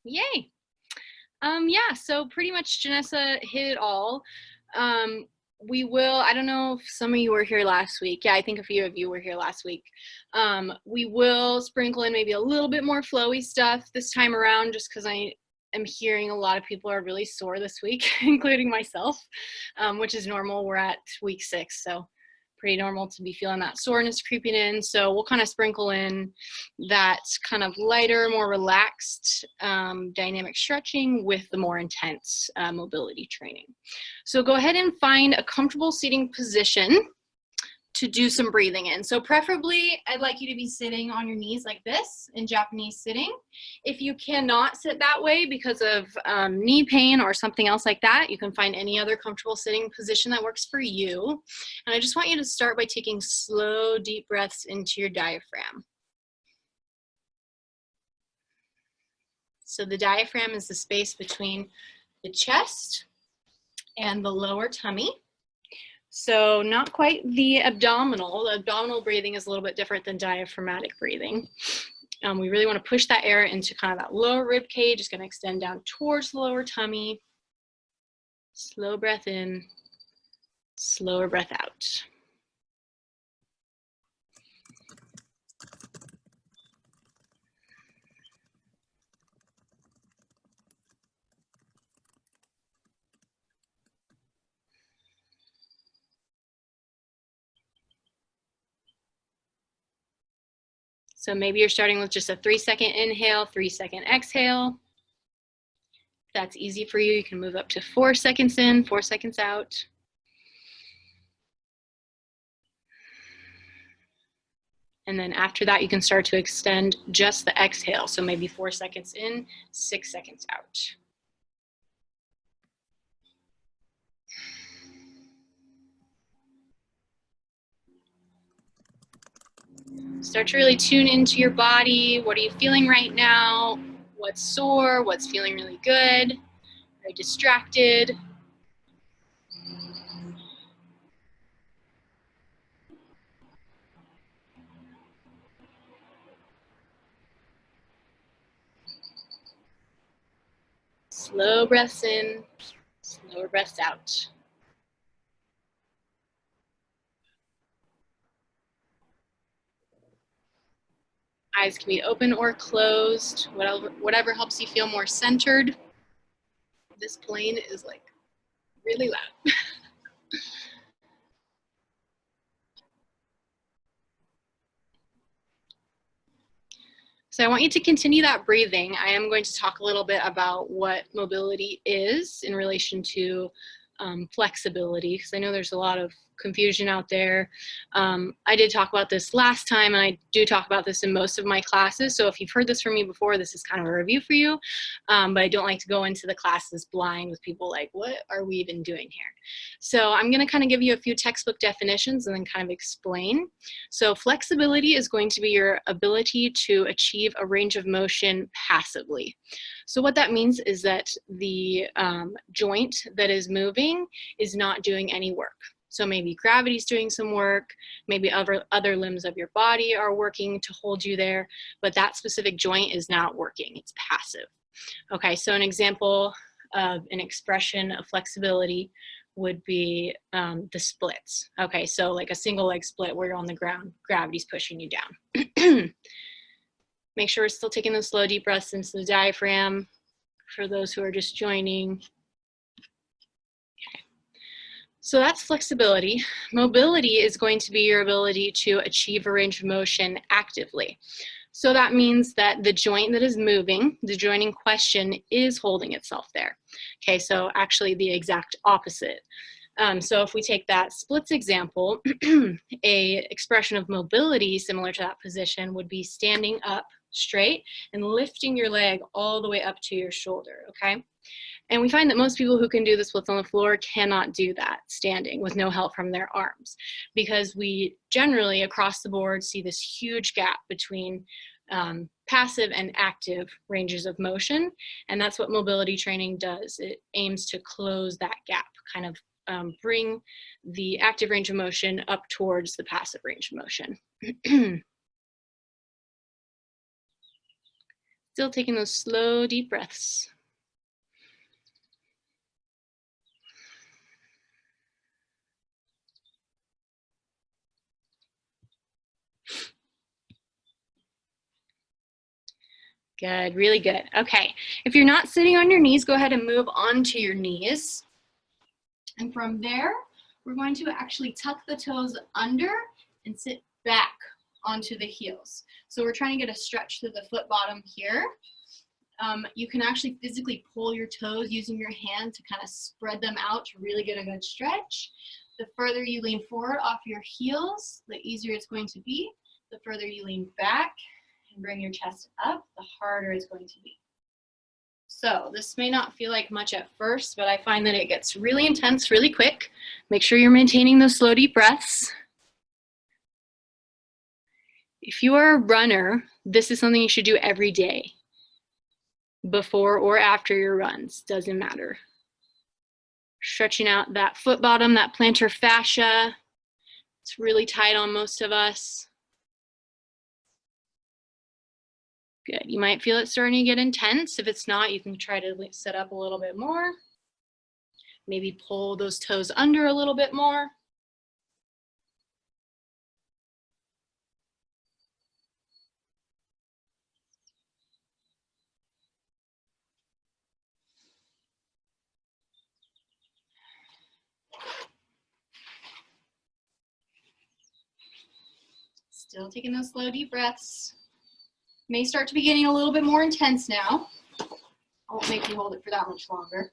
Yay. Yeah, so pretty much Janessa hit it all. We will, I don't know if some of you were here last week. Yeah, I think a few of you were here last week. We will sprinkle in maybe a little bit more flowy stuff this time around, just because I am hearing a lot of people are really sore this week, including myself, which is normal. We're at week 6, so pretty normal to be feeling that soreness creeping in. So we'll kind of sprinkle in that kind of lighter, more relaxed dynamic stretching with the more intense mobility training. So go ahead and find a comfortable seating position to do some breathing in. So preferably, I'd like you to be sitting on your knees like this in Japanese sitting. If you cannot sit that way because of knee pain or something else like that, you can find any other comfortable sitting position that works for you. And I just want you to start by taking slow, deep breaths into your diaphragm. So the diaphragm is the space between the chest and the lower tummy. So not quite the abdominal. The abdominal breathing is a little bit different than diaphragmatic breathing. We really want to push that air into kind of that lower rib cage. It's going to extend down towards the lower tummy. Slow breath in, slower breath out. So maybe you're starting with just a 3-second inhale, 3-second exhale. If that's easy for you, you can move up to 4 seconds in, 4 seconds out. And then after that, you can start to extend just the exhale. So maybe 4 seconds in, 6 seconds out. Start to really tune into your body. What are you feeling right now? What's sore? What's feeling really good? Are you distracted? Slow breaths in, slower breaths out. Eyes can be open or closed, whatever helps you feel more centered. This plane is like really loud. So I want you to continue that breathing. I am going to talk a little bit about what mobility is in relation to flexibility, because I know there's a lot of confusion out there. I did talk about this last time, and I do talk about this in most of my classes. So if you've heard this from me before, this is kind of a review for you. But I don't like to go into the classes blind with people like, what are we even doing here? So I'm going to kind of give you a few textbook definitions and then kind of explain. So flexibility is going to be your ability to achieve a range of motion passively. So what that means is that the joint that is moving is not doing any work. So maybe gravity's doing some work, maybe other limbs of your body are working to hold you there, but that specific joint is not working, it's passive. Okay, so an example of an expression of flexibility would be the splits. Okay, so like a single leg split where you're on the ground, gravity's pushing you down. Make sure we're still taking those slow deep breaths into the diaphragm for those who are just joining. Okay. So that's flexibility. Mobility is going to be your ability to achieve a range of motion actively. So that means that the joint that is moving, the joint in question, is holding itself there. Okay, so actually the exact opposite. So if we take that splits example, a expression of mobility similar to that position would be standing up straight and lifting your leg all the way up to your shoulder, okay? And we find that most people who can do this splits on the floor cannot do that standing with no help from their arms, because we generally across the board see this huge gap between passive and active ranges of motion, and that's what mobility training does. It aims to close that gap, kind of bring the active range of motion up towards the passive range of motion. Still taking those slow, deep breaths. Good, really good. Okay, if you're not sitting on your knees, go ahead and move onto your knees. And from there, we're going to actually tuck the toes under and sit back onto the heels. So we're trying to get a stretch through the foot bottom here. You can actually physically pull your toes using your hand to kind of spread them out to really get a good stretch. The further you lean forward off your heels, the easier it's going to be. The further you lean back and bring your chest up, the harder it's going to be. So this may not feel like much at first, but I find that it gets really intense really quick. Make sure you're maintaining those slow, deep breaths. If you are a runner, this is something you should do every day. Before or after your runs, doesn't matter. Stretching out that foot bottom, that plantar fascia. It's really tight on most of us. Good, you might feel it starting to get intense. If it's not, you can try to set up a little bit more. Maybe pull those toes under a little bit more. Still taking those slow, deep breaths. May start to be getting a little bit more intense now. I won't make you hold it for that much longer.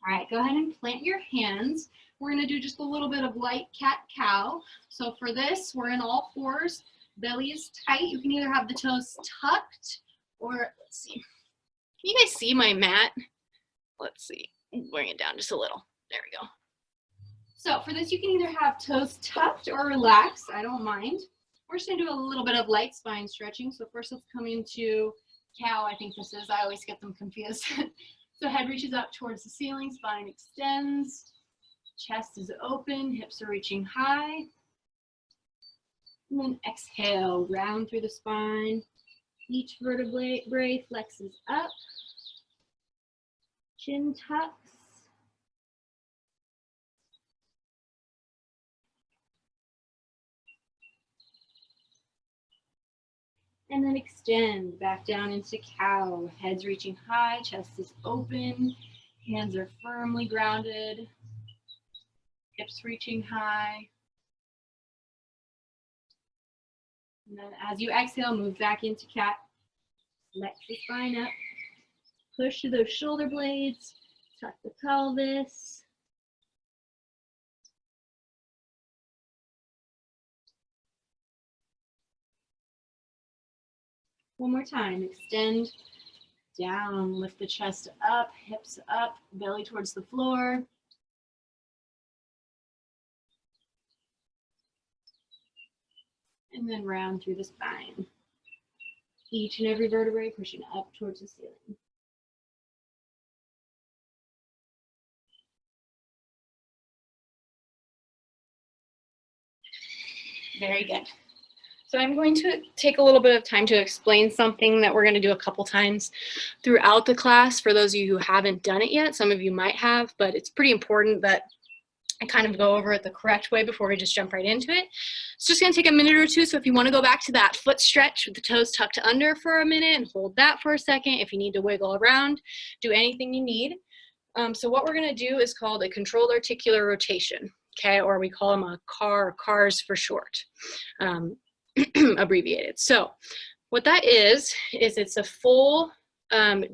All right, go ahead and plant your hands. We're gonna do just a little bit of light cat-cow. So for this, we're in all fours, belly is tight. You can either have the toes tucked or, let's see. Can you guys see my mat? Let's see, bring it down just a little. There we go. So for this, you can either have toes tucked or relaxed, I don't mind. We're just gonna do a little bit of light spine stretching. So first let's come into cow, I think this is, I always get them confused. So head reaches up towards the ceiling, spine extends, chest is open, hips are reaching high. And then exhale, round through the spine. Each vertebrae flexes up, chin tucks. And then extend back down into cow. Head's reaching high, chest is open, hands are firmly grounded, hips reaching high. And then as you exhale, move back into cat. Flex the spine up, push to those shoulder blades, tuck the pelvis. One more time, extend down, lift the chest up, hips up, belly towards the floor. And then round through the spine. Each and every vertebrae pushing up towards the ceiling. Very good. So I'm going to take a little bit of time to explain something that we're going to do a couple times throughout the class for those of you who haven't done it yet. Some of you might have, but it's pretty important that I kind of go over it the correct way before we just jump right into it. It's just going to take a minute or two, so if you want to go back to that foot stretch with the toes tucked under for a minute and hold that for a second. If you need to wiggle around, do anything you need. So what we're going to do is called a controlled articular rotation, okay, or we call them a CARS for short. Abbreviated. So what that is it's a full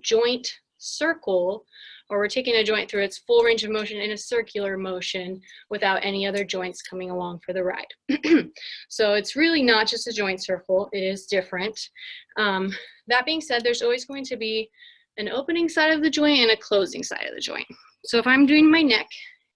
joint circle, or we're taking a joint through its full range of motion in a circular motion without any other joints coming along for the ride. So it's really not just a joint circle, it is different. That being said, there's always going to be an opening side of the joint and a closing side of the joint. So if I'm doing my neck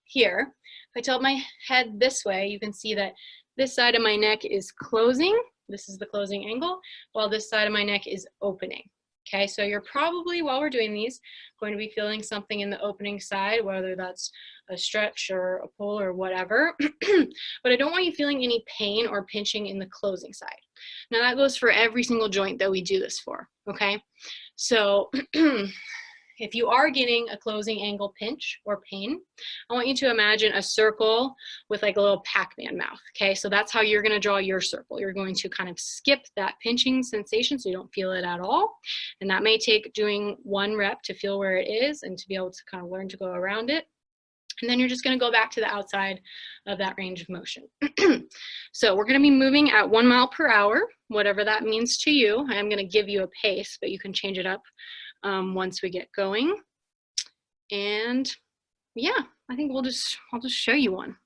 here, if I tilt my head this way, you can see that this side of my neck is closing. This is the closing angle, while this side of my neck is opening. Okay, so you're probably, while we're doing these, going to be feeling something in the opening side, whether that's a stretch or a pull or whatever. But I don't want you feeling any pain or pinching in the closing side. Now that goes for every single joint that we do this for, okay? So if you are getting a closing angle pinch or pain, I want you to imagine a circle with like a little Pac-Man mouth, okay? So that's how you're gonna draw your circle. You're going to kind of skip that pinching sensation so you don't feel it at all. And that may take doing 1 rep to feel where it is and to be able to kind of learn to go around it. And then you're just gonna go back to the outside of that range of motion. So we're gonna be moving at 1 mile per hour, whatever that means to you. I am gonna give you a pace, but you can change it up once we get going. And yeah, I think I'll just show you one.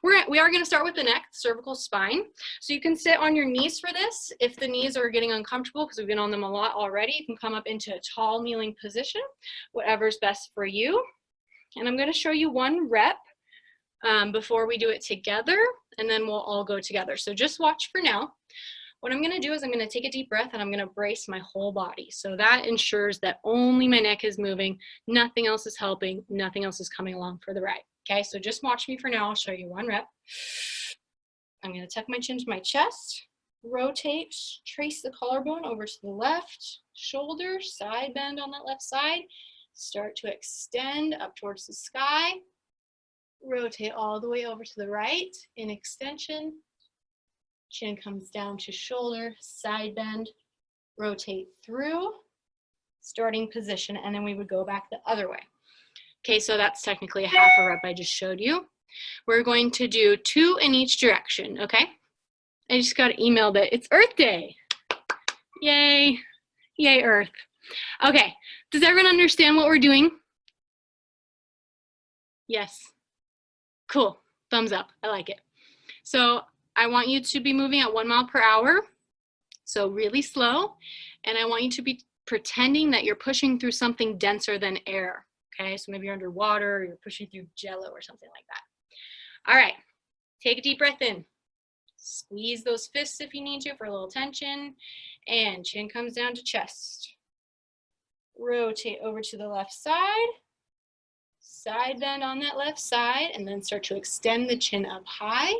We are going to start with the neck, cervical spine. So you can sit on your knees for this. If the knees are getting uncomfortable, because we've been on them a lot already, you can come up into a tall kneeling position, whatever's best for you. And I'm going to show you 1 rep before we do it together, and then we'll all go together. So just watch for now. What I'm going to do is I'm going to take a deep breath and I'm going to brace my whole body. So that ensures that only my neck is moving, nothing else is helping, nothing else is coming along for the ride. Okay, so just watch me for now. I'll show you 1 rep. I'm going to tuck my chin to my chest, rotate, trace the collarbone over to the left shoulder, side bend on that left side, start to extend up towards the sky, rotate all the way over to the right in extension. Chin comes down to shoulder, side bend, rotate through, starting position, and then we would go back the other way. Okay, so that's technically a half a rep I just showed you. We're going to do 2 in each direction, okay? I just got an email that it's Earth Day. Yay, yay Earth. Okay, does everyone understand what we're doing? Yes, cool, thumbs up, I like it. So I want you to be moving at 1 mile per hour, so really slow, and I want you to be pretending that you're pushing through something denser than air, okay? So maybe you're underwater, or you're pushing through jello or something like that. All right, take a deep breath in. Squeeze those fists if you need to for a little tension, and chin comes down to chest. Rotate over to the left side, side bend on that left side, and then start to extend the chin up high.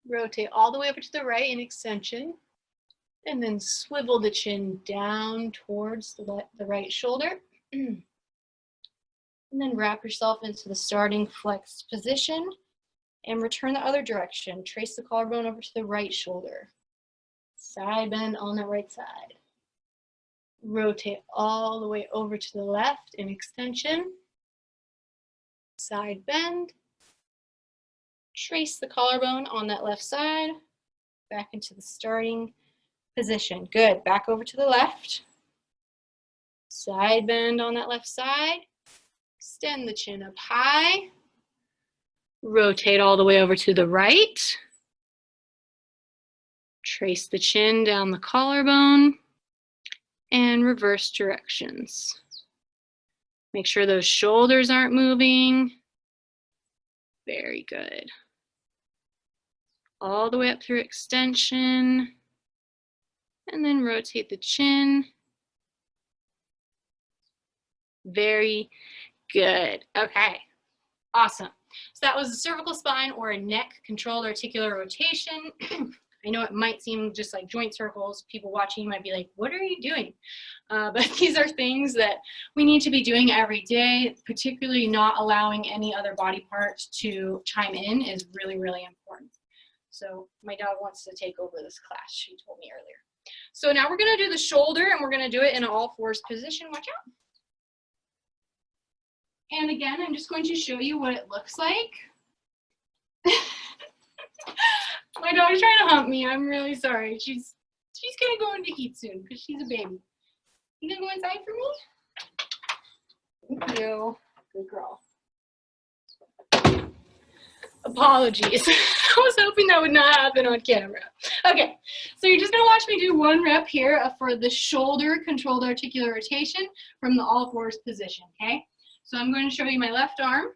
Rotate all the way over to the right in extension, and then swivel the chin down towards the right shoulder. And then wrap yourself into the starting flexed position and return the other direction. Trace the collarbone over to the right shoulder. Side bend on the right side. Rotate all the way over to the left in extension. Side bend. Trace the collarbone on that left side, back into the starting position. Good, back over to the left. Side bend on that left side. Extend the chin up high. Rotate all the way over to the right. Trace the chin down the collarbone and reverse directions. Make sure those shoulders aren't moving. Very good. All the way up through extension, and then rotate the chin. Very good. Okay, awesome. So that was a cervical spine or a neck controlled articular rotation. I know it might seem just like joint circles. People watching might be like, what are you doing? But these are things that we need to be doing every day, particularly not allowing any other body part to chime in is really, really important. So my dog wants to take over this class, she told me earlier. So now we're gonna do the shoulder and we're gonna do it in an all fours position, watch out. And again, I'm just going to show you what it looks like. My dog's trying to hump me, I'm really sorry. She's gonna go into heat soon because she's a baby. You gonna go inside for me? Thank you, good girl. Apologies. I was hoping that would not happen on camera. Okay, so you're just gonna watch me do 1 rep here for the shoulder controlled articular rotation from the all fours position, okay? So I'm going to show you my left arm.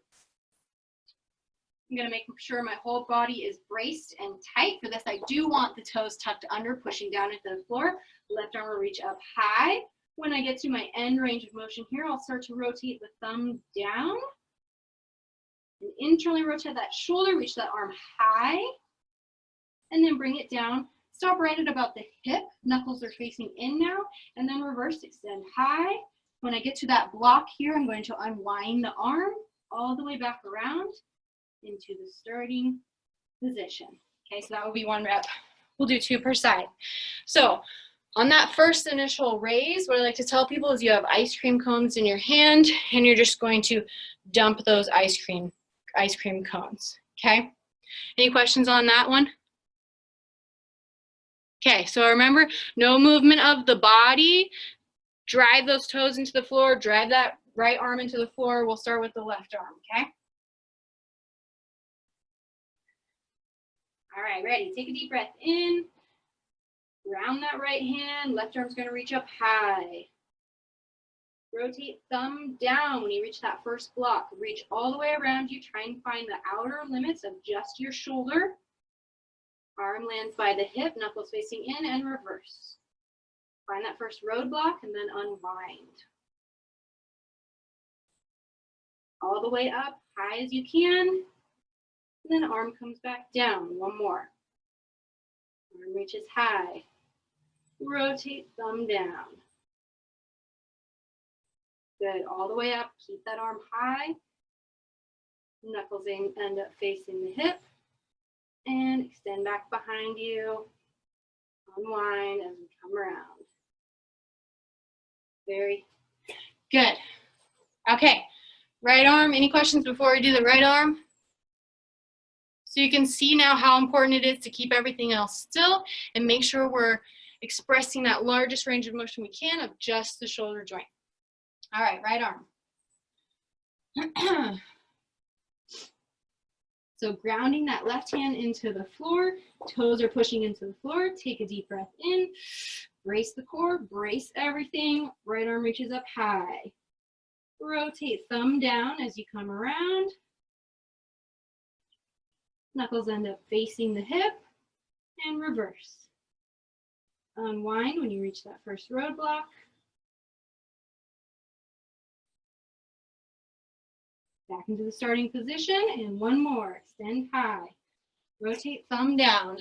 I'm gonna make sure my whole body is braced and tight. For this, I do want the toes tucked under, pushing down into the floor. Left arm will reach up high. When I get to my end range of motion here, I'll start to rotate the thumb down and internally rotate that shoulder, reach that arm high, and then bring it down. Stop right at about the hip. Knuckles are facing in now, and then reverse extend high. When I get to that block here, I'm going to unwind the arm all the way back around into the starting position. Okay, so that will be 1 rep. We'll do 2 per side. So on that first initial raise, what I like to tell people is you have ice cream cones in your hand, and you're just going to dump those ice cream cones. Okay, any questions on that one? Okay, so remember, no movement of the body. Drive those toes into the floor, drive that right arm into the floor. We'll start with the left arm, okay? All right, ready, take a deep breath in. Round that right hand, left arm's gonna reach up high. Rotate thumb down when you reach that first block. Reach all the way around you, try and find the outer limits of just your shoulder. Arm lands by the hip, knuckles facing in, and reverse. Find that first roadblock and then unwind. All the way up, high as you can. And then arm comes back down. 1 more. Arm reaches high. Rotate thumb down. Good. All the way up. Keep that arm high. Knuckles end up facing the hip. And extend back behind you. Unwind as we come around. Very good. Okay. Right arm. Any questions before we do the right arm? So you can see now how important it is to keep everything else still and make sure we're expressing that largest range of motion we can of just the shoulder joint. All right, right arm. So grounding that left hand into the floor, toes are pushing into the floor. Take a deep breath in, brace the core, brace everything. Right arm reaches up high. Rotate thumb down as you come around. Knuckles end up facing the hip and reverse. Unwind when you reach that first roadblock. Back into the starting position and 1 more. Extend high. Rotate thumb down.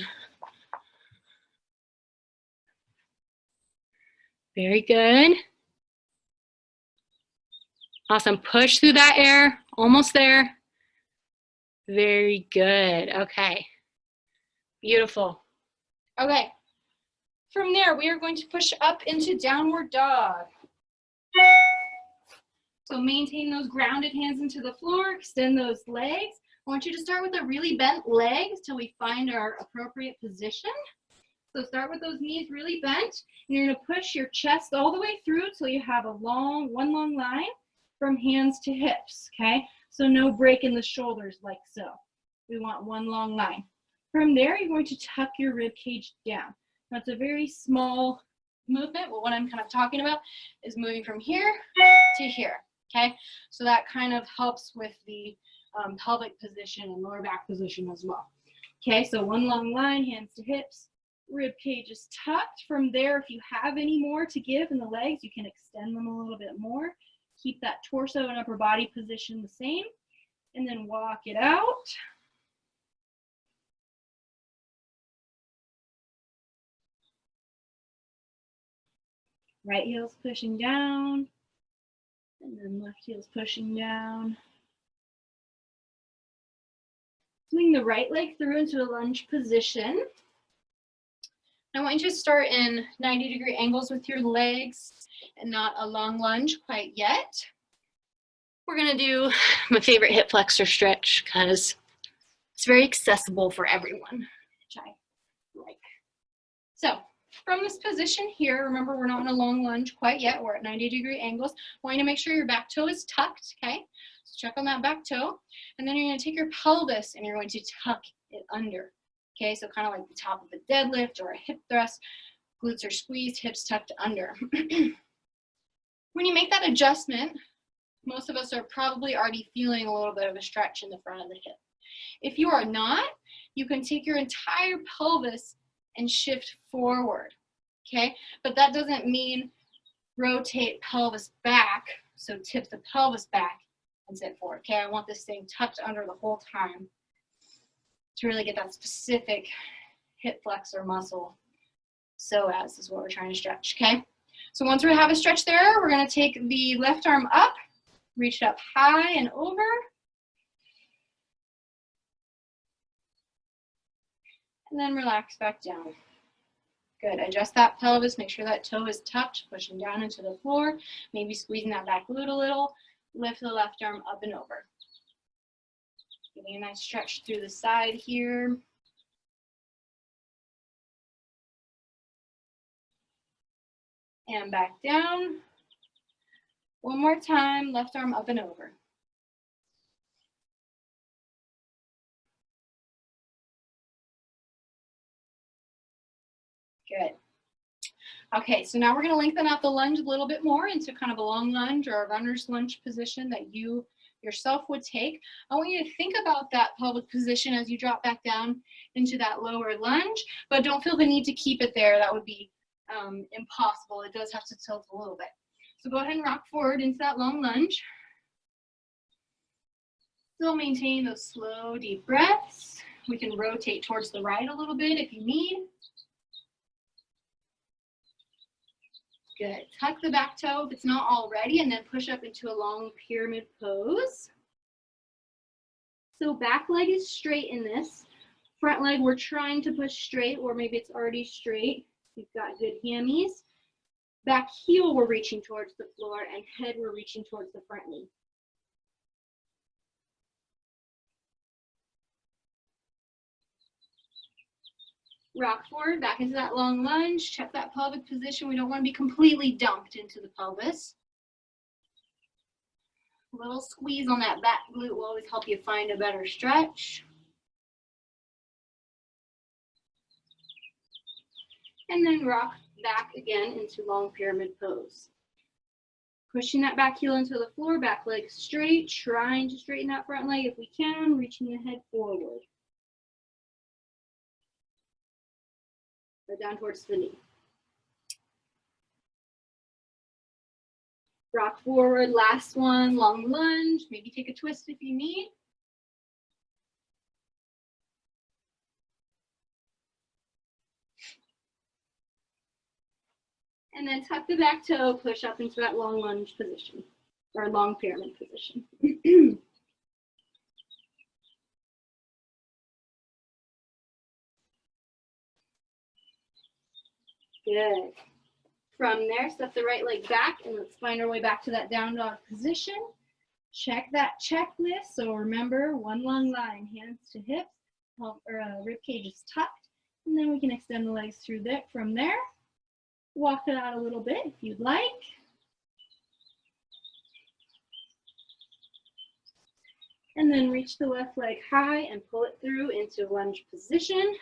Very good. Awesome. Push through that air. Almost there. Very good. Okay. Beautiful. Okay. From there, we are going to push up into downward dog. So maintain those grounded hands into the floor, extend those legs. I want you to start with a really bent legs till we find our appropriate position. So start with those knees really bent, and you're gonna push your chest all the way through till you have one long line from hands to hips, okay? So no break in the shoulders like so. We want 1 long line. From there, you're going to tuck your rib cage down. That's a very small movement, but what I'm kind of talking about is moving from here to here. Okay, so that kind of helps with the pelvic position and lower back position as well. Okay, so 1 long line, hands to hips, rib cage is tucked. From there, if you have any more to give in the legs, you can extend them a little bit more. Keep that torso and upper body position the same, and then walk it out. Right heel's pushing down. And then left heel's pushing down. Swing the right leg through into a lunge position. I want you to start in 90-degree angles with your legs and not a long lunge quite yet. We're gonna do my favorite hip flexor stretch because it's very accessible for everyone, which I like. So from this position here, remember we're not in a long lunge quite yet, we're at 90-degree angles. I want you to make sure your back toe is tucked, okay? So check on that back toe. And then you're gonna take your pelvis and you're going to tuck it under. Okay, so kind of like the top of a deadlift or a hip thrust. Glutes are squeezed, hips tucked under. When you make that adjustment, most of us are probably already feeling a little bit of a stretch in the front of the hip. If you are not, you can take your entire pelvis and shift forward, okay? But that doesn't mean rotate pelvis back, so tip the pelvis back and sit forward, okay? I want this thing tucked under the whole time to really get that specific hip flexor muscle. Psoas is what we're trying to stretch, okay? So once we have a stretch there, we're gonna take the left arm up, reach it up high and over. And then relax back down. Good, adjust that pelvis, make sure that toe is tucked, pushing down into the floor, maybe squeezing that back glute a little, lift the left arm up and over. Getting a nice stretch through the side here. And back down. One more time, left arm up and over. Good. Okay, so now we're going to lengthen out the lunge a little bit more into kind of a long lunge or a runner's lunge position that you yourself would take. I want you to think about that pelvic position as you drop back down into that lower lunge, but don't feel the need to keep it there. That would be impossible. It does have to tilt a little bit. So go ahead and rock forward into that long lunge. Still maintain those slow, deep breaths. We can rotate towards the right a little bit if you need. Good. Tuck the back toe if it's not already, and then push up into a long pyramid pose. So back leg is straight in this. Front leg we're trying to push straight, or maybe it's already straight. You've got good hammies. Back heel we're reaching towards the floor, and head we're reaching towards the front knee. Rock forward, back into that long lunge. Check that pelvic position. We don't want to be completely dumped into the pelvis. A little squeeze on that back glute will always help you find a better stretch. And then rock back again into long pyramid pose. Pushing that back heel into the floor, back leg straight, trying to straighten that front leg if we can, reaching the head forward. Or down towards the knee. Rock forward, last one, long lunge. Maybe take a twist if you need. And then tuck the back toe, push up into that long lunge position, or long pyramid position. Good. From there, step the right leg back, and let's find our way back to that down dog position. Check that checklist. So remember, one long line, hands to hips, rib cage is tucked, and then we can extend the legs through there. From there, walk it out a little bit if you'd like. And then reach the left leg high and pull it through into lunge position.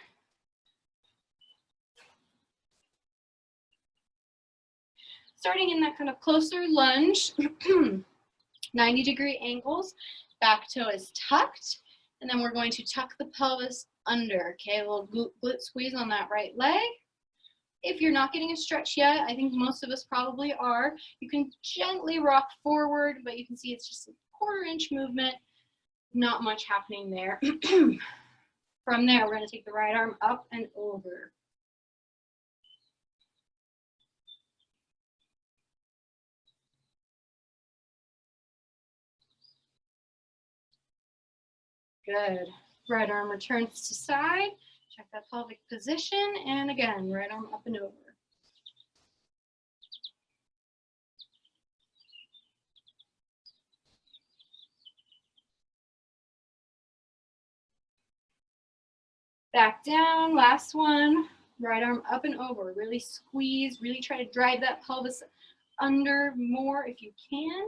Starting in that kind of closer lunge, 90-degree angles, back toe is tucked, and then we're going to tuck the pelvis under, okay? A little glute squeeze on that right leg. If you're not getting a stretch yet, I think most of us probably are, you can gently rock forward, but you can see it's just a quarter-inch movement, not much happening there. From there, we're going to take the right arm up and over. Good. Right arm returns to side. Check that pelvic position. And again, right arm up and over. Back down. Last one. Right arm up and over. Really squeeze. Really try to drive that pelvis under more if you can.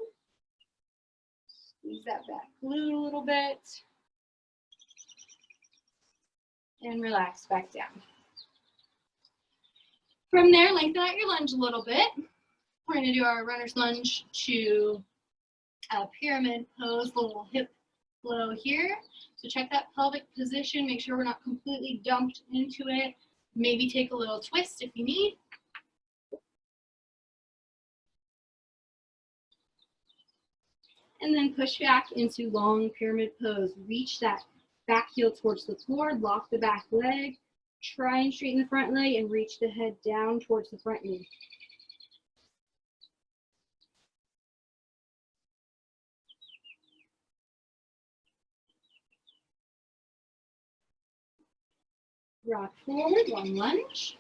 Squeeze that back glute a little bit. And relax back down. From there, lengthen out your lunge a little bit. We're going to do our runner's lunge to a pyramid pose, little hip flow here. So check that pelvic position, make sure we're not completely dumped into it. Maybe take a little twist if you need. And then push back into long pyramid pose. Reach that back heel towards the floor, lock the back leg, try and straighten the front leg and reach the head down towards the front knee. Rock forward, long lunge.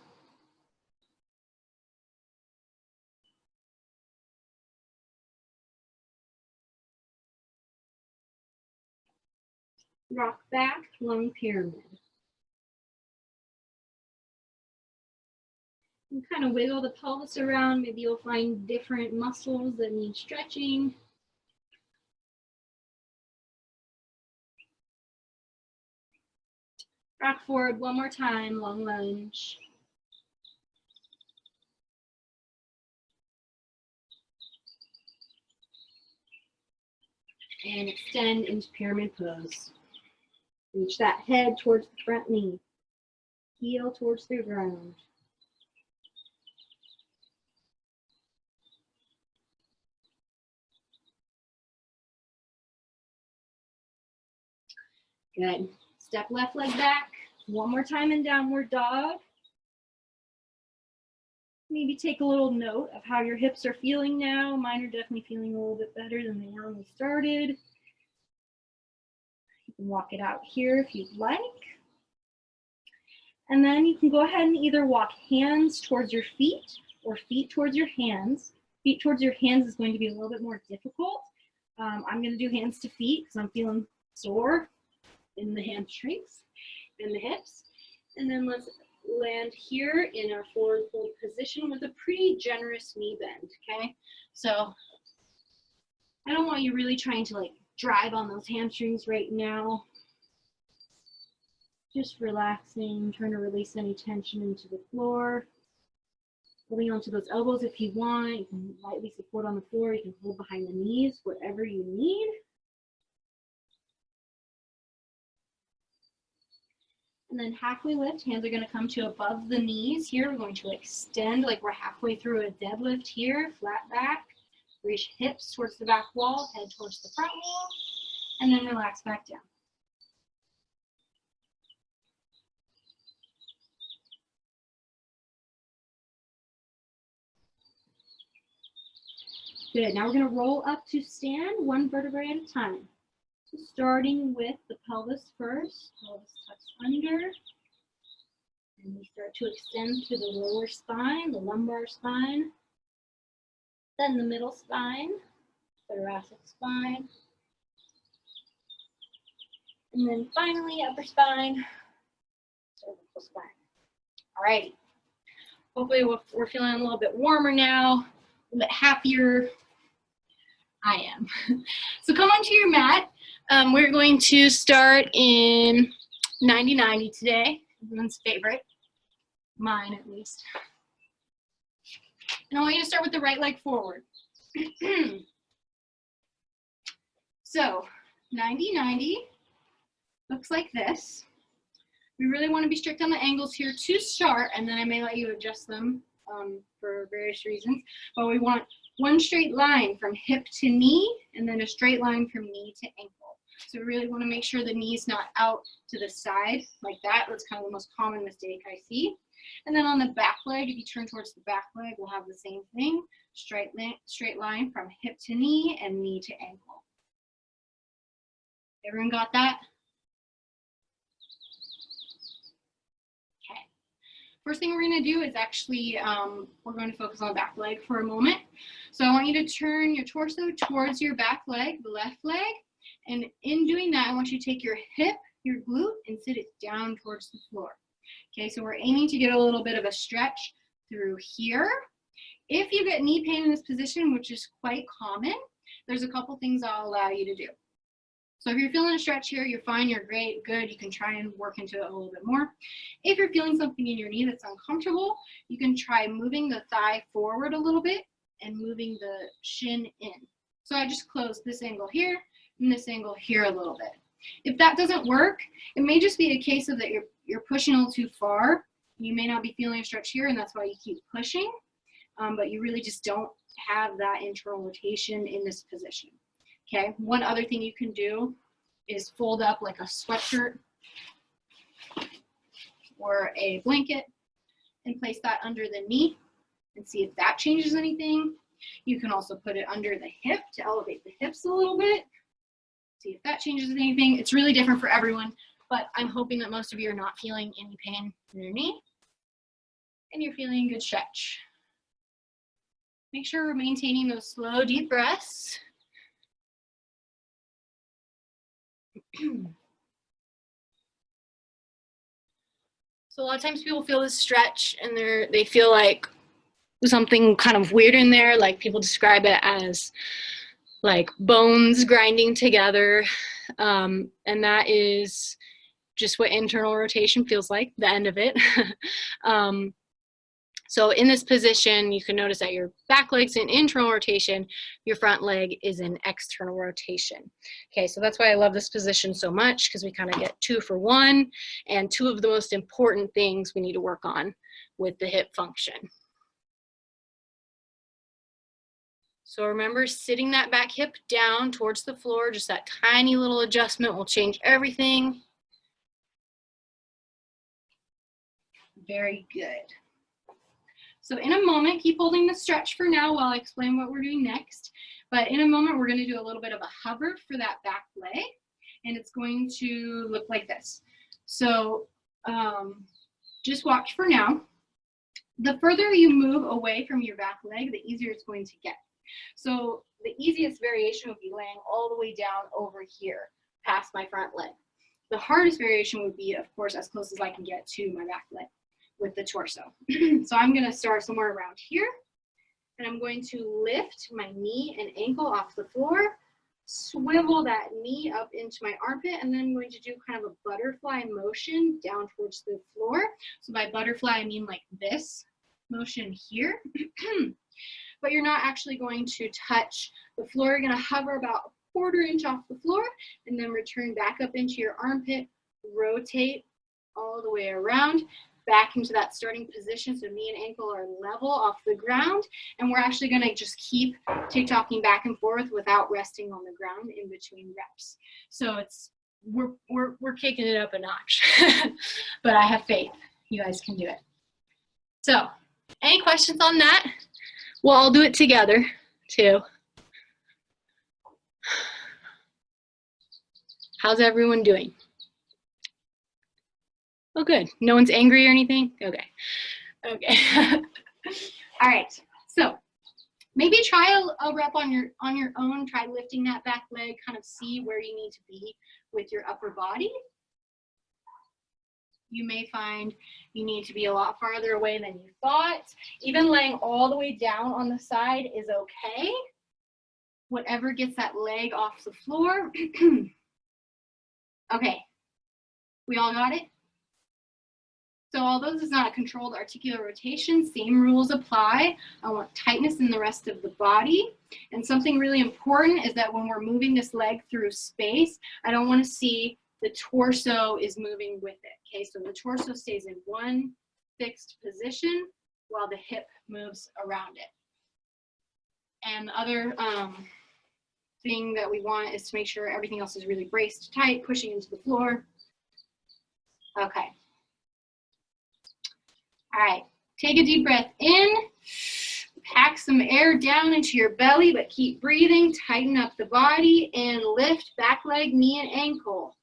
Rock back, long pyramid. And kind of wiggle the pelvis around. Maybe you'll find different muscles that need stretching. Rock forward one more time, long lunge. And extend into pyramid pose. Reach that head towards the front knee. Heel towards the ground. Good. Step left leg back. One more time in downward dog. Maybe take a little note of how your hips are feeling now. Mine are definitely feeling a little bit better than they were when we started. You can walk it out here if you'd like. And then you can go ahead and either walk hands towards your feet or feet towards your hands. Feet towards your hands is going to be a little bit more difficult. I'm going to do hands to feet because I'm feeling sore in the hamstrings and the hips. And then let's land here in our forward fold position with a pretty generous knee bend, okay? So I don't want you really trying to like drive on those hamstrings right now. Just relaxing, trying to release any tension into the floor. Holding onto those elbows if you want. You can lightly support on the floor. You can hold behind the knees, whatever you need. And then halfway lift, hands are going to come to above the knees here. We're going to extend like we're halfway through a deadlift here, flat back. Reach hips towards the back wall, head towards the front wall, and then relax back down. Good, now we're going to roll up to stand one vertebrae at a time. So starting with the pelvis first, pelvis tucks under. And we start to extend through the lower spine, the lumbar spine, then the middle spine, thoracic spine, and then finally upper spine, cervical spine. All right. Hopefully we're feeling a little bit warmer now, a little bit happier. I am. So come onto your mat. We're going to start in 90-90 today, everyone's favorite, mine at least. And I want you to start with the right leg forward. So 90-90 looks like this. We really want to be strict on the angles here to start, and then I may let you adjust them for various reasons. But we want one straight line from hip to knee, and then a straight line from knee to ankle. So we really want to make sure the knee's not out to the side like that. That's kind of the most common mistake I see. And then on the back leg, if you turn towards the back leg, we'll have the same thing. Straight line from hip to knee and knee to ankle. Everyone got that? Okay. First thing we're going to do is actually, we're going to focus on the back leg for a moment. So I want you to turn your torso towards your back leg, the left leg. And in doing that, I want you to take your hip, your glute, and sit it down towards the floor. Okay, so we're aiming to get a little bit of a stretch through here. If you get knee pain in this position, which is quite common, there's a couple things I'll allow you to do. So if you're feeling a stretch here, you're fine, you're great, good. You can try and work into it a little bit more. If you're feeling something in your knee that's uncomfortable, you can try moving the thigh forward a little bit and moving the shin in. So I just close this angle here and this angle here a little bit. If that doesn't work, it may just be a case of that you're pushing a little too far. You may not be feeling a stretch here, and that's why you keep pushing, but you really just don't have that internal rotation in this position. Okay, one other thing you can do is fold up like a sweatshirt or a blanket and place that under the knee and see if that changes anything. You can also put it under the hip to elevate the hips a little bit. See if that changes anything. It's really different for everyone, but I'm hoping that most of you are not feeling any pain in your knee and you're feeling a good stretch. Make sure we're maintaining those slow, deep breaths. So a lot of times people feel this stretch and they feel like something kind of weird in there, like people describe it as like bones grinding together, and that is just what internal rotation feels like, the end of it. So in this position, you can notice that your back leg's in internal rotation, your front leg is in external rotation. Okay, so that's why I love this position so much, because we kind of get 2 for 1, and 2 of the most important things we need to work on with the hip function. So remember, sitting that back hip down towards the floor, just that tiny little adjustment will change everything. Very good. So in a moment, keep holding the stretch for now while I explain what we're doing next. But in a moment, we're going to do a little bit of a hover for that back leg, and it's going to look like this. So just watch for now. The further you move away from your back leg, the easier it's going to get. So the easiest variation would be laying all the way down over here, past my front leg. The hardest variation would be, of course, as close as I can get to my back leg with the torso. So I'm going to start somewhere around here, and I'm going to lift my knee and ankle off the floor, swivel that knee up into my armpit, and then I'm going to do kind of a butterfly motion down towards the floor. So by butterfly, I mean like this motion here. But you're not actually going to touch the floor. You're going to hover about a 1/4 inch off the floor and then return back up into your armpit, rotate all the way around, back into that starting position so knee and ankle are level off the ground. And we're actually going to just keep tick-tocking back and forth without resting on the ground in between reps. So it's we're kicking it up a notch. But I have faith. You guys can do it. So any questions on that? We'll all do it together, too. How's everyone doing? Oh, good. No one's angry or anything? Okay. Okay. All right. So maybe try a rep on your own. Try lifting that back leg. Kind of see where you need to be with your upper body. You may find you need to be a lot farther away than you thought. Even laying all the way down on the side is okay. Whatever gets that leg off the floor. Okay, we all got it? So although this is not a controlled articular rotation, same rules apply. I want tightness in the rest of the body. And something really important is that when we're moving this leg through space, I don't want to see the torso is moving with it. Okay, so the torso stays in one fixed position while the hip moves around it. And the other thing that we want is to make sure everything else is really braced tight, pushing into the floor. Okay. All right, take a deep breath in, pack some air down into your belly, but keep breathing, tighten up the body, and lift back leg, knee, and ankle.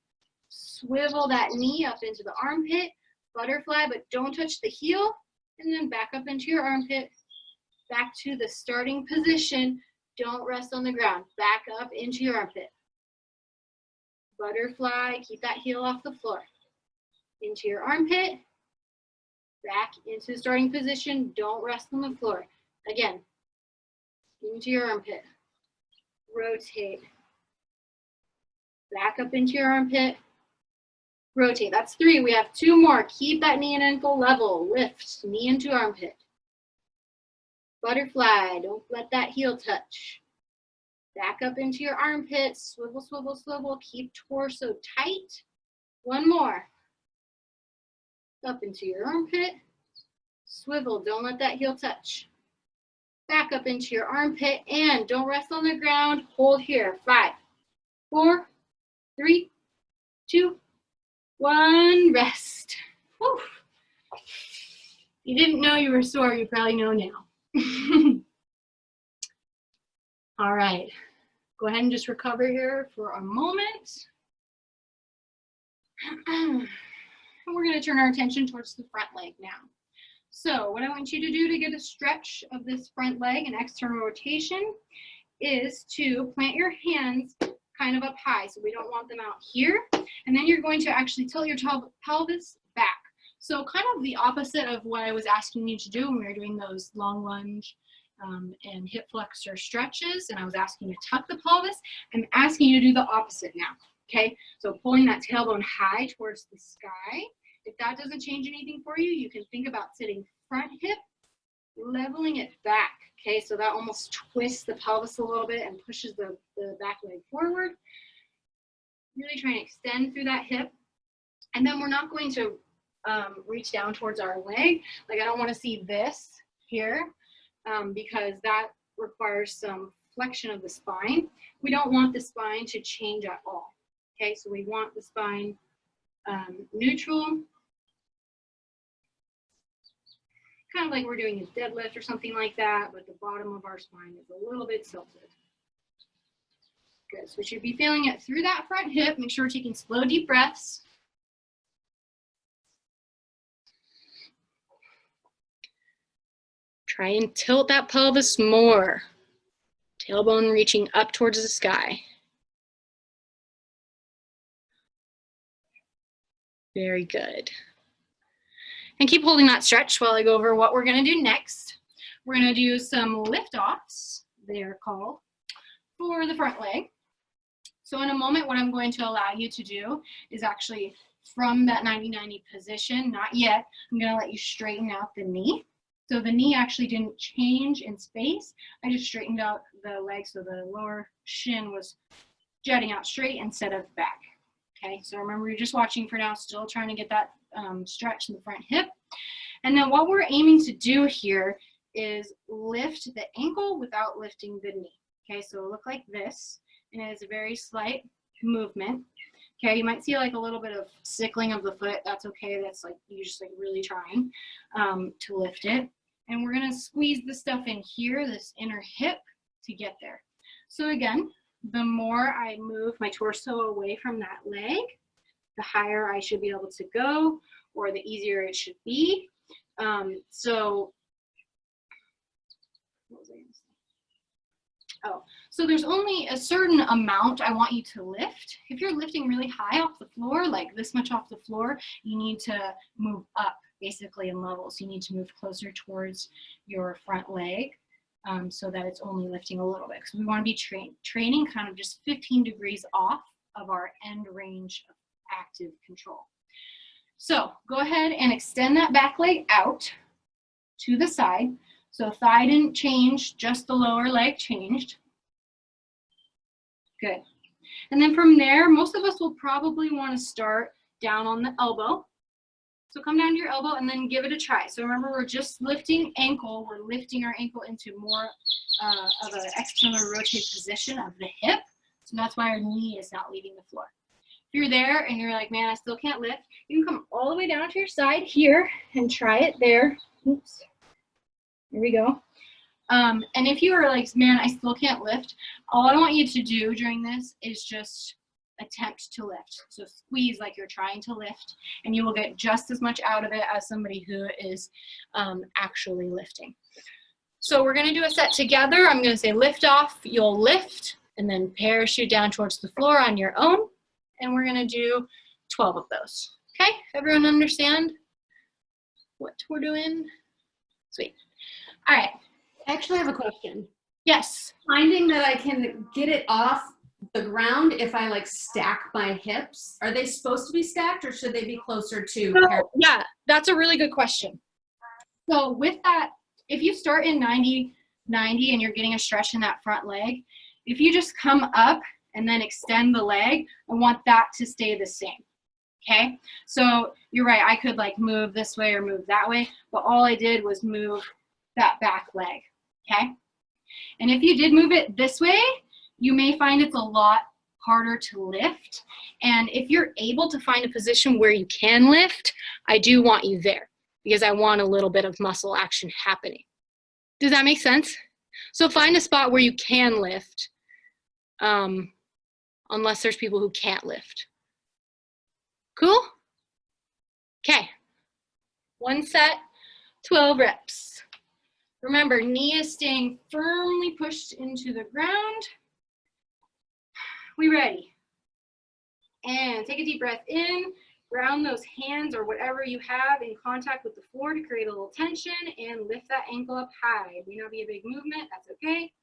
Swivel that knee up into the armpit, butterfly, but don't touch the heel, and then back up into your armpit, back to the starting position. Don't rest on the ground. Back up into your armpit. Butterfly, keep that heel off the floor. Into your armpit, back into the starting position. Don't rest on the floor. Again, into your armpit. Rotate. Back up into your armpit. Rotate. That's 3. We have 2 more. Keep that knee and ankle level. Lift, knee into armpit. Butterfly. Don't let that heel touch. Back up into your armpits, swivel, swivel, swivel, keep torso tight. One more. Up into your armpit, swivel, don't let that heel touch. Back up into your armpit and don't rest on the ground, hold here. 5, 4, 3, 2, 1, rest. Whew. You didn't know you were sore, you probably know now. All right, go ahead and just recover here for a moment. And we're going to turn our attention towards the front leg now. So what I want you to do to get a stretch of this front leg and external rotation is to plant your hands kind of up high. So we don't want them out here. And then you're going to actually tilt your pelvis back. So kind of the opposite of what I was asking you to do when we were doing those long lunge and hip flexor stretches. And I was asking you to tuck the pelvis. I'm asking you to do the opposite now. Okay, so pulling that tailbone high towards the sky. If that doesn't change anything for you, you can think about sitting front hip, leveling it back. Okay, so that almost twists the pelvis a little bit and pushes the back leg forward. Really trying to extend through that hip. And then we're not going to reach down towards our leg. Like I don't want to see this here because that requires some flexion of the spine. We don't want the spine to change at all. Okay, so we want the spine neutral, kind of like we're doing a deadlift or something like that, but the bottom of our spine is a little bit tilted. Good, so we should be feeling it through that front hip. Make sure we're taking slow, deep breaths. Try and tilt that pelvis more. Tailbone reaching up towards the sky. Very good. And keep holding that stretch while I go over what we're going to do next. We're going to do some liftoffs, they are called, for the front leg. So in a moment, what I'm going to allow you to do is actually from that 90-90 position, not yet, I'm going to let you straighten out the knee. So the knee actually didn't change in space. I just straightened out the leg so the lower shin was jutting out straight instead of back. Okay, so remember you're just watching for now, still trying to get that stretch in the front hip. And then what we're aiming to do here is lift the ankle without lifting the knee. Okay, so it'll look like this, and it's a very slight movement. Okay, you might see like a little bit of sickling of the foot. That's okay. That's like you're just like really trying to lift it. And we're gonna squeeze the stuff in here, this inner hip, to get there. So again, the more I move my torso away from that leg, the higher I should be able to go, or the easier it should be. So there's only a certain amount I want you to lift. If you're lifting really high off the floor, like this much off the floor, you need to move up basically in levels. You need to move closer towards your front leg so that it's only lifting a little bit. Because we want to be training kind of just 15 degrees off of our end range of active control. So go ahead and extend that back leg out to the side. So thigh didn't change, just the lower leg changed. Good. And then from there, most of us will probably want to start down on the elbow. So come down to your elbow and then give it a try. So remember, we're just lifting ankle. We're lifting our ankle into more of an external rotated position of the hip. So that's why our knee is not leaving the floor. If you're there and you're like, man, I still can't lift, you can come all the way down to your side here and try it there. Oops. Here we go. And if you are like, man, I still can't lift, all I want you to do during this is just attempt to lift. So squeeze like you're trying to lift, and you will get just as much out of it as somebody who is actually lifting. So we're going to do a set together. I'm going to say lift off, you'll lift, and then parachute down towards the floor on your own. And we're going to do 12 of those. Okay, everyone understand what we're doing? Sweet. All right. I actually have a question. Yes. Finding that I can get it off the ground if I like stack my hips, are they supposed to be stacked or should they be closer to? So, yeah, that's a really good question. So with that, if you start in 90-90 and you're getting a stretch in that front leg, If you just come up and then extend the leg, I want that to stay the same. Okay, so you're right, I could like move this way or move that way, but all I did was move that back leg, okay? And if you did move it this way, you may find it's a lot harder to lift. And if you're able to find a position where you can lift, I do want you there because I want a little bit of muscle action happening. Does that make sense? So find a spot where you can lift, unless there's people who can't lift. Cool? Okay. 1 set, 12 reps. Remember, knee is staying firmly pushed into the ground. We ready? And take a deep breath in. Ground those hands or whatever you have in contact with the floor to create a little tension and lift that ankle up high. It may not be a big movement, that's okay.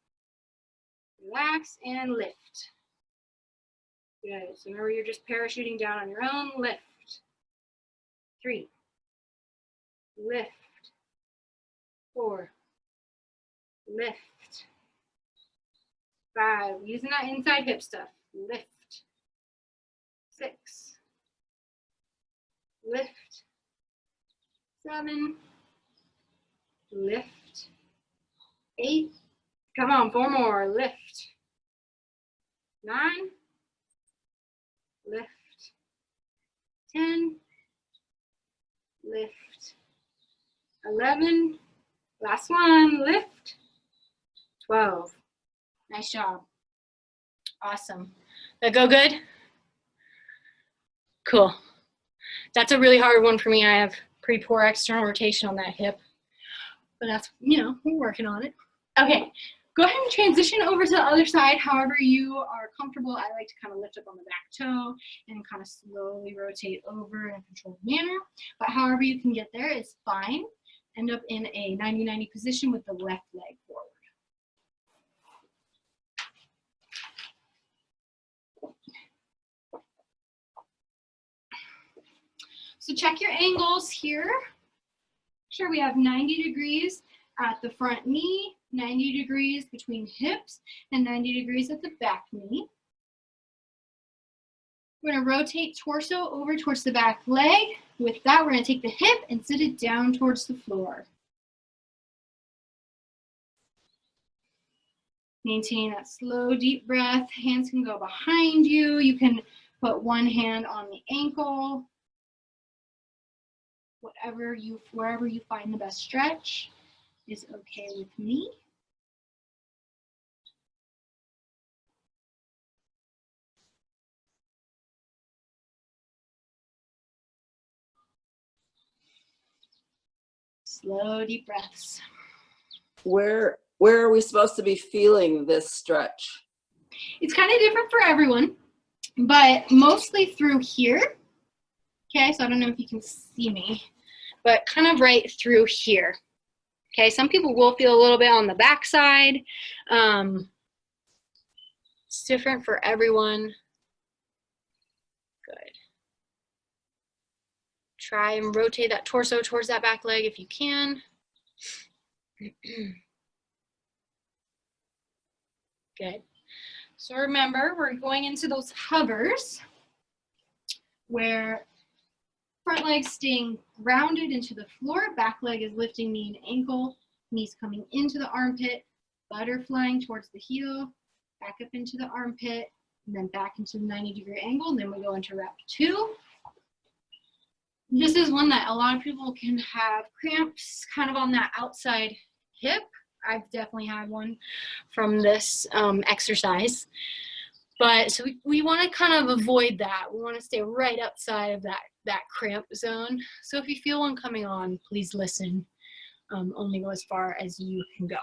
Relax and lift. Good, so remember you're just parachuting down on your own. Lift. 3. Lift. 4. Lift. 5. Using that inside hip stuff. Lift. 6. Lift. 7. Lift. 8. Come on, 4 more. Lift. 9. Lift. 10. Lift. 11. Last one. Lift. 12. Nice job. Awesome. That go good? Cool. That's a really hard one for me. I have pretty poor external rotation on that hip, but that's, you know, we're working on it. Okay, go ahead and transition over to the other side. However you are comfortable. I like to kind of lift up on the back toe and kind of slowly rotate over in a controlled manner, but however you can get there is fine. End up in a 90-90 position with the left leg forward. So check your angles here. Sure, we have 90 degrees at the front knee, 90 degrees between hips, and 90 degrees at the back knee. We're going to rotate torso over towards the back leg. With that, we're going to take the hip and sit it down towards the floor. Maintain that slow, deep breath. Hands can go behind you. You can put one hand on the ankle. Wherever you find the best stretch is okay with me. Slow, deep breaths. Where are we supposed to be feeling this stretch? It's kind of different for everyone, but mostly through here. Okay, so I don't know if you can see me, but kind of right through here. Okay, some people will feel a little bit on the back side. It's different for everyone. Good. Try and rotate that torso towards that back leg if you can. Good. So remember, we're going into those hovers where front leg staying grounded into the floor, back leg is lifting knee and ankle, knees coming into the armpit, butterflying towards the heel, back up into the armpit, and then back into the 90-degree angle, and then we go into rep 2. This is one that a lot of people can have cramps kind of on that outside hip. I've definitely had one from this exercise. But so we want to kind of avoid that. We want to stay right outside of that cramp zone. So if you feel one coming on, please listen. Only go as far as you can go.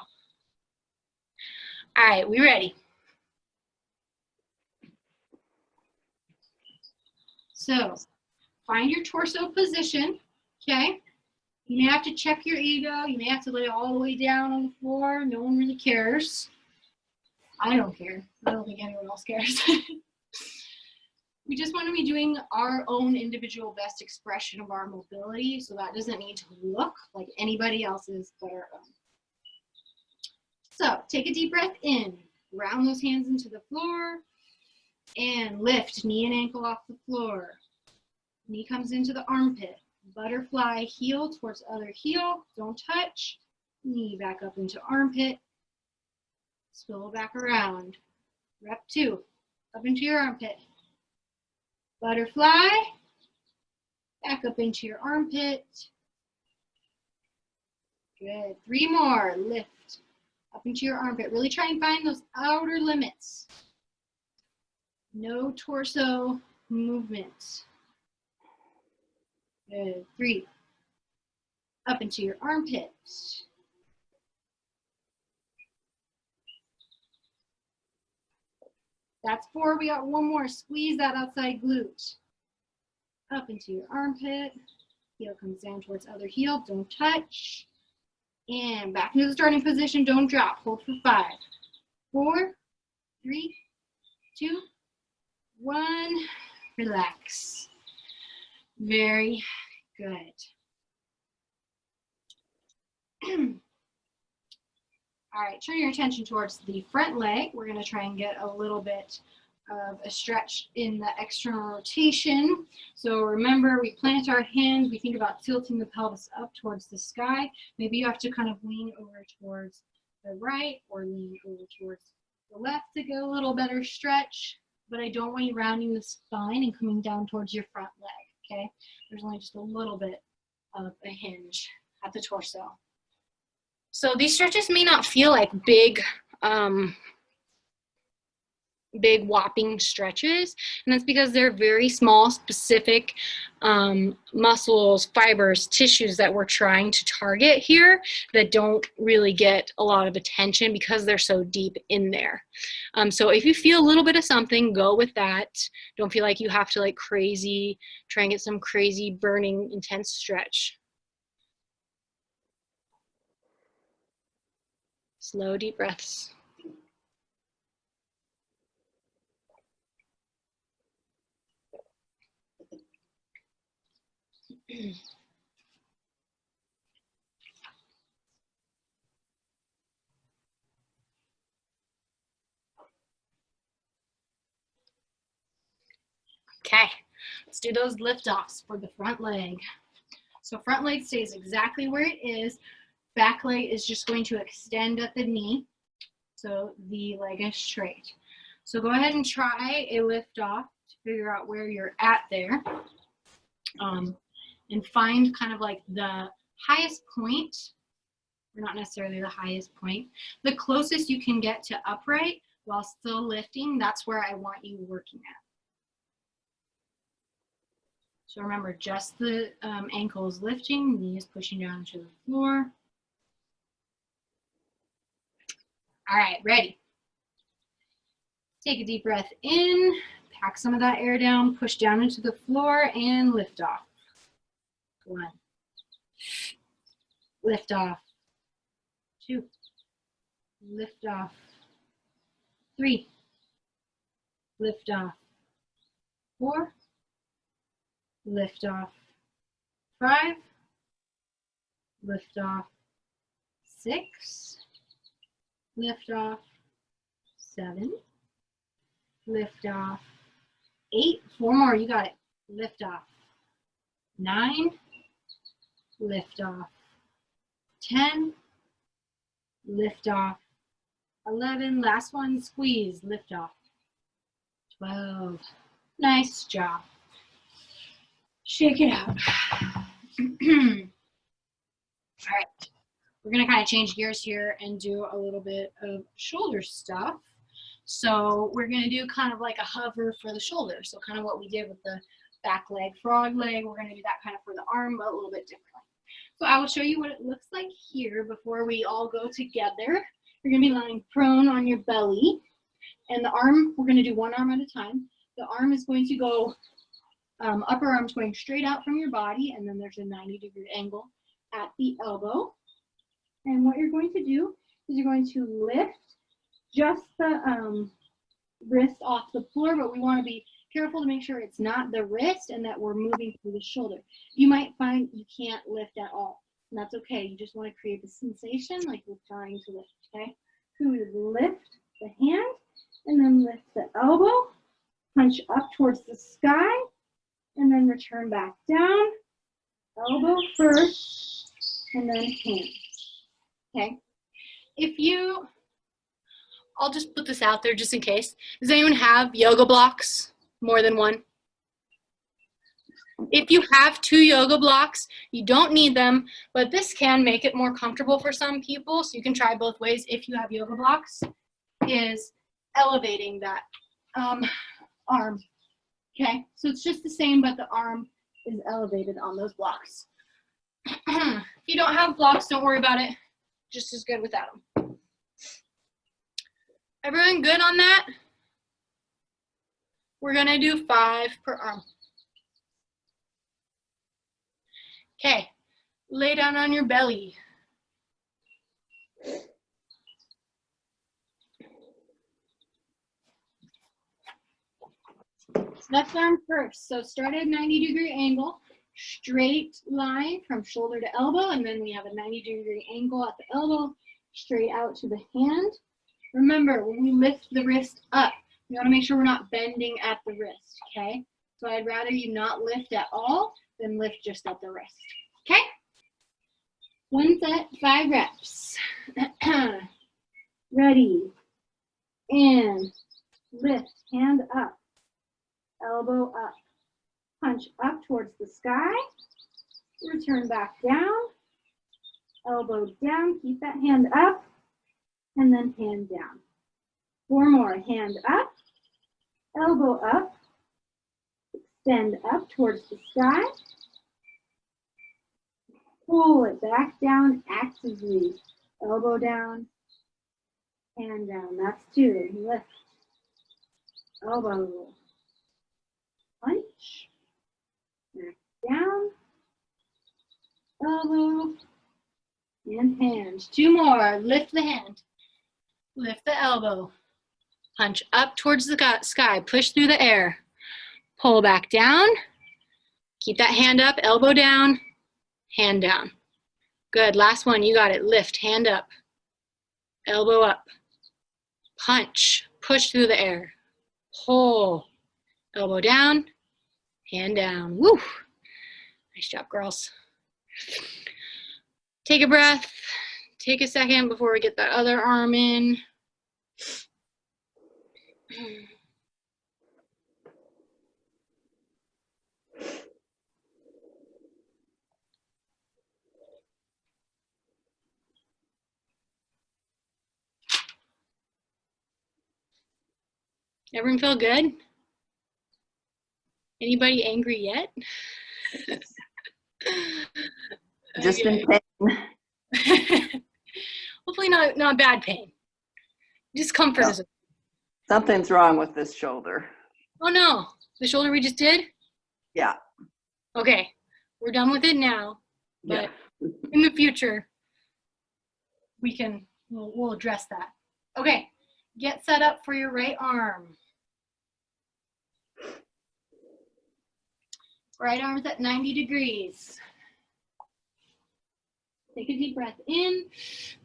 All right, we ready? So find your torso position, okay? You may have to check your ego. You may have to lay all the way down on the floor. No one really cares. I don't care. I don't think anyone else cares. We just want to be doing our own individual best expression of our mobility, so that doesn't need to look like anybody else's but our own. So take a deep breath in. Round those hands into the floor and lift knee and ankle off the floor. Knee comes into the armpit. Butterfly, heel towards other heel. Don't touch. Knee back up into armpit. Swivel back around. Rep 2. Up into your armpit. Butterfly. Back up into your armpit. Good. 3 more. Lift. Up into your armpit. Really try and find those outer limits. No torso movement. Good. 3. Up into your armpit. That's 4. We got 1 more. Squeeze that outside glute. Up into your armpit. Heel comes down towards other heel. Don't touch. And back into the starting position. Don't drop. Hold for 5, 4, 3, 2, 1. Relax. Very good. All right, turn your attention towards the front leg. We're going to try and get a little bit of a stretch in the external rotation. So remember, we plant our hands. We think about tilting the pelvis up towards the sky. Maybe you have to kind of lean over towards the right or lean over towards the left to get a little better stretch. But I don't want you rounding the spine and coming down towards your front leg, okay? There's only just a little bit of a hinge at the torso. So these stretches may not feel like big whopping stretches, and that's because they're very small, specific muscles, fibers, tissues that we're trying to target here that don't really get a lot of attention because they're so deep in there. So if you feel a little bit of something, go with that. Don't feel like you have to like crazy, try and get some crazy burning intense stretch. Slow, deep breaths. Okay, let's do those lift-offs for the front leg. So front leg stays exactly where it is. Back leg is just going to extend at the knee, so the leg is straight. So go ahead and try a lift-off to figure out where you're at there. And find kind of like the highest point, or not necessarily the highest point, the closest you can get to upright while still lifting. That's where I want you working at. So remember, just the ankles lifting, knees pushing down to the floor. All right, ready. Take a deep breath in, pack some of that air down, push down into the floor, and lift off. 1. Lift off. 2. Lift off. 3. Lift off. 4. Lift off. 5. Lift off. 6. Lift off. 7. Lift off. 8. 4 more. You got it. Lift off. 9. Lift off. 10. Lift off. 11. Last one. Squeeze. Lift off. 12. Nice job. Shake it out. All right. We're going to kind of change gears here and do a little bit of shoulder stuff. So we're going to do kind of like a hover for the shoulder. So kind of what we did with the back leg, frog leg. We're going to do that kind of for the arm, but a little bit differently. So I will show you what it looks like here before we all go together. You're going to be lying prone on your belly. And the arm, we're going to do one arm at a time. The arm is going to go, upper arm's going straight out from your body, and then there's a 90-degree angle at the elbow. And what you're going to do is you're going to lift just the wrist off the floor, but we want to be careful to make sure it's not the wrist and that we're moving through the shoulder. You might find you can't lift at all, and that's okay. You just want to create the sensation like you're trying to lift, okay? So we lift the hand, and then lift the elbow, punch up towards the sky, and then return back down. Elbow first, and then hand. Okay. I'll just put this out there just in case. Does anyone have yoga blocks? More than one? If you have 2 yoga blocks, you don't need them, but this can make it more comfortable for some people, so you can try both ways if you have yoga blocks, is elevating that arm. Okay, so it's just the same, but the arm is elevated on those blocks. If you don't have blocks, don't worry about it. Just as good without them. Everyone good on that? We're gonna do 5 per arm. Okay, lay down on your belly. Left arm first, so start at a 90-degree angle, straight line from shoulder to elbow, and then we have a 90-degree angle at the elbow, straight out to the hand. Remember, when we lift the wrist up, we want to make sure we're not bending at the wrist, okay? So I'd rather you not lift at all than lift just at the wrist, okay? 1 set, 5 reps. Ready, and lift, hand up, elbow up, punch up towards the sky, return back down, elbow down, keep that hand up, and then hand down. 4 more, hand up, elbow up, extend up towards the sky, pull it back down actively, elbow down, hand down. That's 2, lift, elbow, punch, back down, elbow, and hand. 2 more, lift the hand, lift the elbow, punch up towards the sky, push through the air, pull back down, keep that hand up, elbow down, hand down. Good, last one, you got it, lift, hand up, elbow up, punch, push through the air, pull, elbow down, hand down. Woo! Nice job, girls. Take a breath. Take a second before we get that other arm in. Everyone feel good? Anybody angry yet? Just Okay. in pain. Hopefully not bad pain. Discomfort No. is. Something's wrong with this shoulder. Oh no, the shoulder we just did? Yeah. Okay, we're done with it now, but Yeah. in the future, we'll address that. Okay, get set up for your right arm. Right arm's at 90 degrees. Take a deep breath in,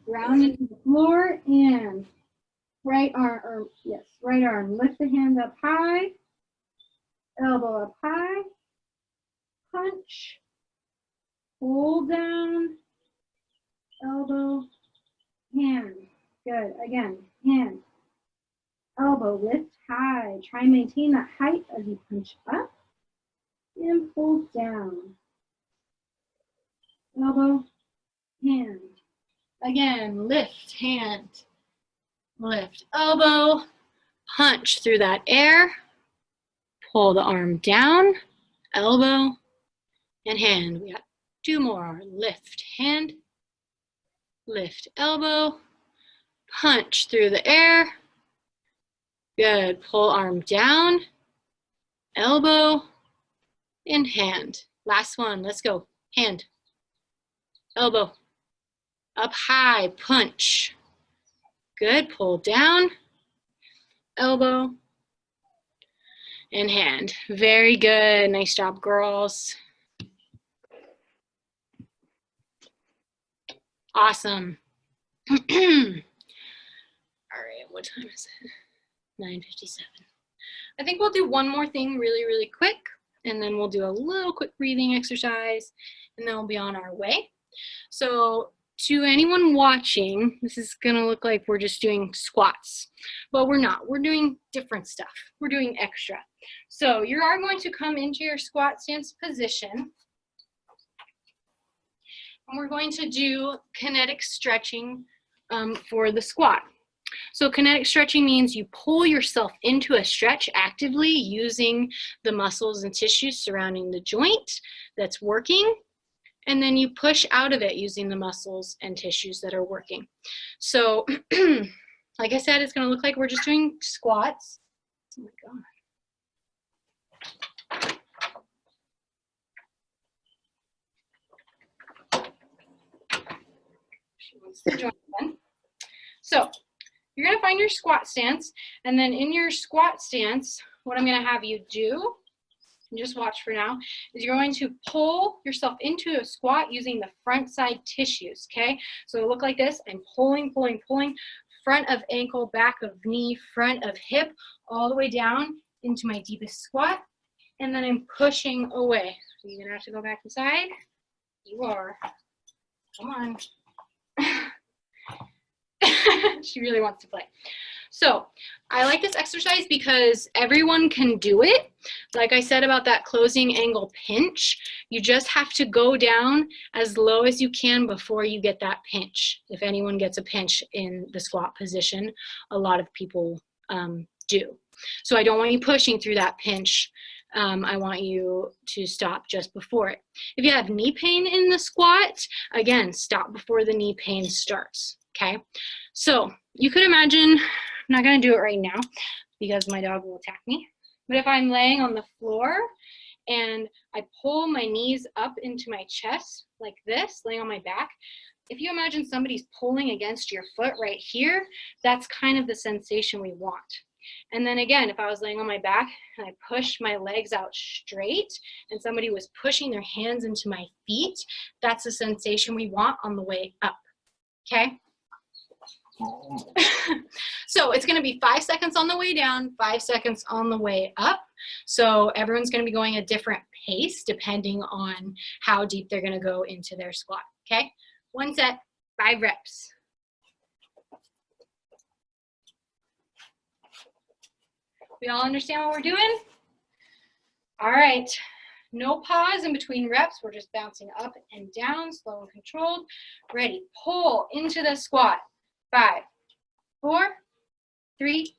ground into the floor, and right arm, lift the hand up high, elbow up high, punch, pull down, elbow, hand. Good, again, hand, elbow, lift high. Try and maintain that height as you punch up and pull down. Elbow, hand. Again, lift, hand, lift, elbow, punch through that air, pull the arm down, elbow, and hand. We got 2 more. Lift, hand, lift, elbow, punch through the air. Good. Pull arm down, elbow, and hand. Last one. Let's go. Hand, elbow, up high, punch. Good. Pull down, elbow, and hand. Very good. Nice job, girls. Awesome. All right, what time is it? 9:57. I think we'll do one more thing really, really quick, and then we'll do a little quick breathing exercise, and then we'll be on our way. So to anyone watching, this is gonna look like we're just doing squats, but we're not. We're doing different stuff. We're doing extra. So you are going to come into your squat stance position, and we're going to do kinetic stretching for the squat. So kinetic stretching means you pull yourself into a stretch actively using the muscles and tissues surrounding the joint that's working, and then you push out of it using the muscles and tissues that are working. So like I said, it's going to look like we're just doing squats. Oh my God. She wants to join then. So you're going to find your squat stance, and then in your squat stance, what I'm going to have you do, and just watch for now, is you're going to pull yourself into a squat using the front side tissues, okay? So it'll look like this. I'm pulling, pulling, pulling, front of ankle, back of knee, front of hip, all the way down into my deepest squat, and then I'm pushing away. So you're going to have to go back inside. You are. Come on. She really wants to play. So I like this exercise because everyone can do it. Like I said about that closing angle pinch, you just have to go down as low as you can before you get that pinch. If anyone gets a pinch in the squat position, a lot of people do. So I don't want you pushing through that pinch. I want you to stop just before it. If you have knee pain in the squat, again, stop before the knee pain starts. Okay, so you could imagine, I'm not going to do it right now because my dog will attack me, but if I'm laying on the floor and I pull my knees up into my chest like this, laying on my back, if you imagine somebody's pulling against your foot right here, that's kind of the sensation we want. And then again, if I was laying on my back and I pushed my legs out straight and somebody was pushing their hands into my feet, that's the sensation we want on the way up. Okay? So it's going to be 5 seconds on the way down, 5 seconds on the way up. So everyone's going to be going a different pace depending on how deep they're going to go into their squat. Okay, 1 set, 5 reps. We all understand what we're doing? All right, no pause in between reps. We're just bouncing up and down, slow and controlled. Ready, pull into the squat. 5, 4, 3,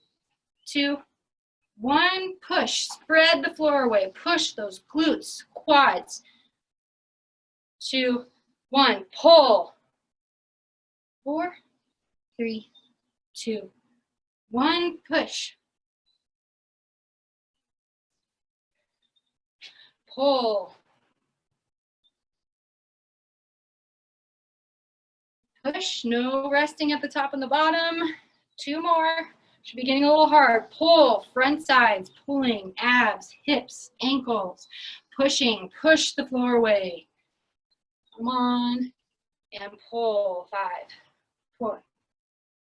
2, 1. Push. Spread the floor away. Push those glutes, quads. 2, 1. Pull. 4, 3, 2, 1. Push. Pull. Push, no resting at the top and the bottom. 2 more. Should be getting a little hard. Pull, front sides, pulling, abs, hips, ankles, pushing, push the floor away. Come on, and pull. 5, 4,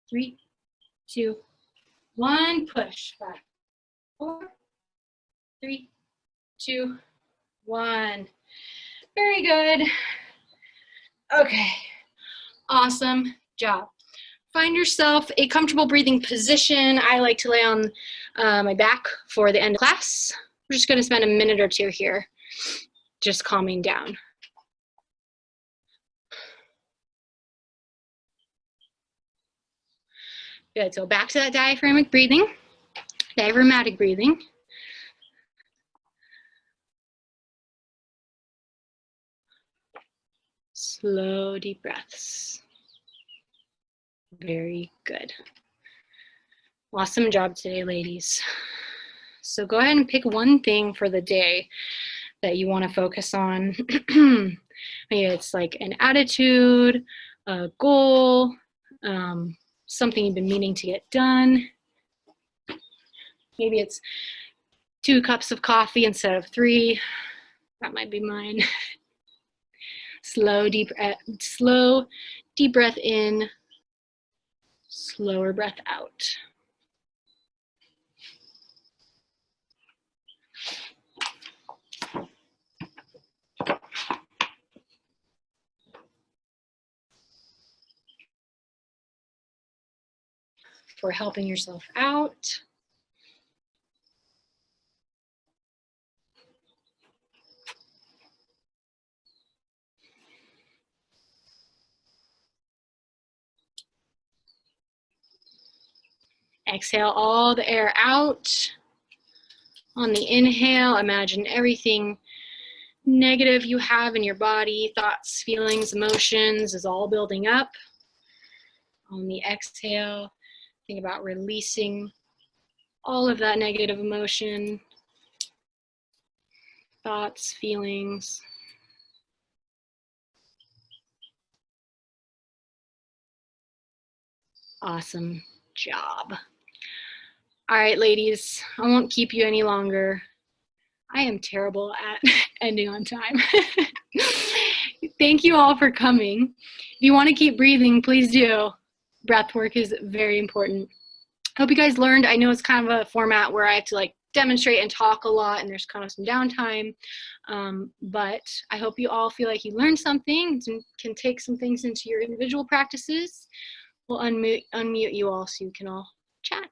3, 2, 1. Push. 5, 4, 3, 2, 1. Very good. Okay. Awesome job. Find yourself a comfortable breathing position. I like to lay on my back for the end of class. We're just going to spend a minute or 2 here just calming down. Good. So back to that diaphragmatic breathing. Diaphragmatic breathing. Slow, deep breaths. Very good. Awesome job today, ladies. So go ahead and pick one thing for the day that you want to focus on. Maybe it's like an attitude, a goal, something you've been meaning to get done. Maybe it's 2 cups of coffee instead of 3. That might be mine. Slow, deep breath in, slower breath out. for helping yourself out. Exhale all the air out. On the inhale, imagine everything negative you have in your body, thoughts, feelings, emotions, is all building up. On the exhale, think about releasing all of that negative emotion, thoughts, feelings. Awesome job. All right, ladies, I won't keep you any longer. I am terrible at ending on time. Thank you all for coming. If you want to keep breathing, please do. Breath work is very important. Hope you guys learned. I know it's kind of a format where I have to like demonstrate and talk a lot and there's kind of some downtime. But I hope you all feel like you learned something and can take some things into your individual practices. We'll unmute you all so you can all chat.